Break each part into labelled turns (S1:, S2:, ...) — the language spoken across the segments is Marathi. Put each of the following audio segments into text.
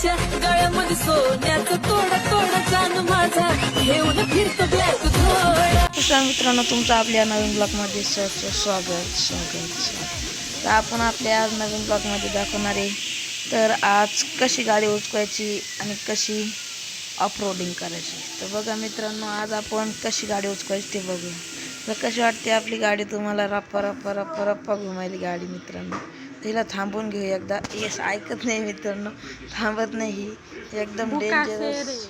S1: त्याच्या गळ्यामध्ये सोन्याचं तोडा तोडा जान माझा घेऊन फिरतो ब्लॅक घोडा.
S2: मित्रांनो, तुमचं आपल्या नवीन ब्लॉगमध्ये स्वागत. तर आपण आपल्या आज नवीन ब्लॉगमध्ये दाखवणार आहे तर आज कशी गाडी उचकायची आणि कशी ऑफरोडिंग करायची. तर बघा मित्रांनो, आज आपण कशी गाडी उचकायची ते बघूया. तर कशी वाटते आपली गाडी तुम्हाला. रप्पा रप्पा रप्पा रप्पा घुमायली गाडी मित्रांनो. तिला थांबून घेऊ एकदा. येस, ऐकत नाही मित्रांनो, थांबत नाही. ही एकदम डेंजरस,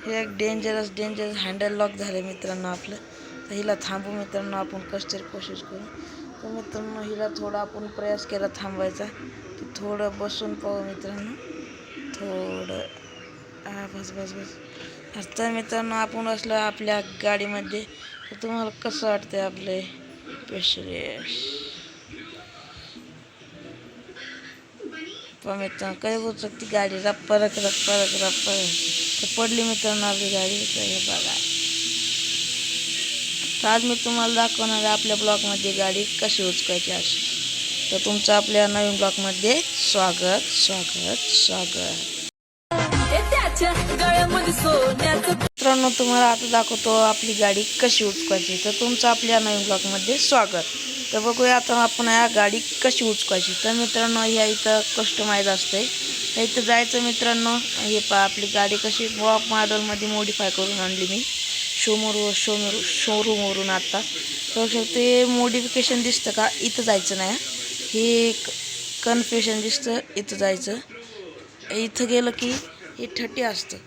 S2: हे एक डेंजरस हँडल लॉक झाले मित्रांनो आपलं. तर हिला थांबू मित्रांनो आपण कशी तरी कोशिश करू. तर मित्रांनो, हिला थोडा आपण प्रयास केला थांबवायचा. की थोडं बसून पाहू मित्रांनो, थोडं बस बस बस. तर मित्रांनो, आपण असलं आपल्या गाडीमध्ये. तर तुम्हाला कसं वाटतंय आपले पेशरेश मित्रांनो. काही उचकती गाडी रप्पा रक तर पडली मित्रांनो आपली गाडी. तर हे बघा, तर आज मी तुम्हाला दाखवणार आहे आपल्या ब्लॉगमध्ये गाडी कशी उचकायची अशी. तर तुमचं आपल्या नवीन ब्लॉगमध्ये स्वागत.
S1: त्याच्या गळ्यामध्ये सोन्याचं.
S2: मित्रांनो, तुम्हाला आता दाखवतो आपली गाडी कशी उचकायची. तर तुमचं आपल्या नवीन ब्लॉगमध्ये स्वागत. तर बघूया आता आपण या गाडी कशी उचकायची. तर मित्रांनो, ह्या इथं कस्टमाइज असते. इथं जायचं मित्रांनो. हे पहा आपली गाडी कशी वॉक मॉडेलमध्ये मॉडिफाय करून आणली मी शोरूमवरून. आता तर ते मॉडिफिकेशन दिसतं का, इथं जायचं नाही. हे कन्फ्युशन दिसतं, इथं जायचं. इथं गेलं की हे 30 असतं.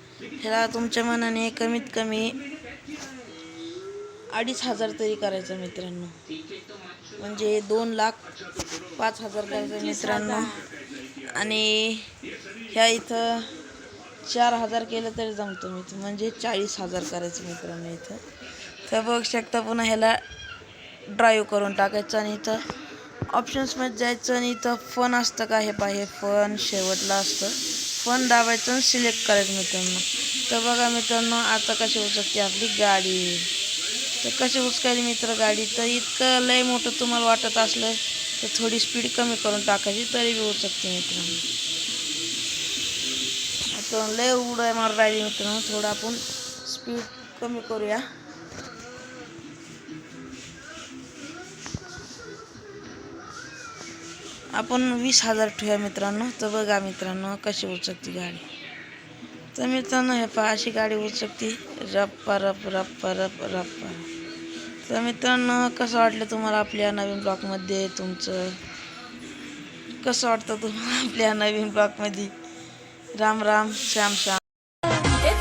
S2: ह्याला तुमच्या मनाने कमीत कमी 2,500 तरी करायचं मित्रांनो. म्हणजे 2,05,000 करायचं मित्रांनो. आणि ह्या इथं 4,000 केलं तरी जमतो मित्र, म्हणजे 40,000 करायचं मित्रांनो इथं. तर बघू शकता. पुन्हा ह्याला ड्राईव्ह करून टाकायचं आणि इथं ऑप्शन्समध्ये जायचं आणि इथं फन असतं का, हे पहा, हे फन शेवटला असतं. फन दाबायचं आणि सिलेक्ट करायचं मित्रांनो. तर बघा मित्रांनो, आता कशी उचकते आपली गाडी. तर कशी उचकायली मित्र गाडी. तर इतकं लय मोठं तुम्हाला वाटत असलं तर थोडी स्पीड कमी करून टाकायची, तरी बी उचकते मित्रांनो. आता लय उड्या मारून राहिली मित्रांनो. थोडं आपण स्पीड कमी करूया. आपण 20,000 ठेवूया मित्रांनो. तर बघा मित्रांनो कशी उचकती गाडी. तर मित्रांनो, हे पहा अशी गाडी उचकती रप्पा रप्पा. तर मित्रांनो, कसं वाटलं तुम्हाला आपल्या नवीन ब्लॉगमध्ये. तुमचं कसं वाटतं तुम्हाला आपल्या नवीन ब्लॉगमध्ये. राम श्याम.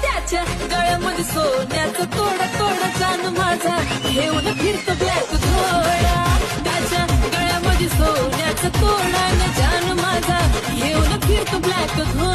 S1: त्याच्या गळ्यामध्ये सोन्याचं तोडा तोडा जान माझा घेऊन फिरतो ब्लॅक घोडा. त्याच्या गळ्यामध्ये सोन्याचं तोडा जान माझा घेऊन फिरतो ब्लॅक घोडा.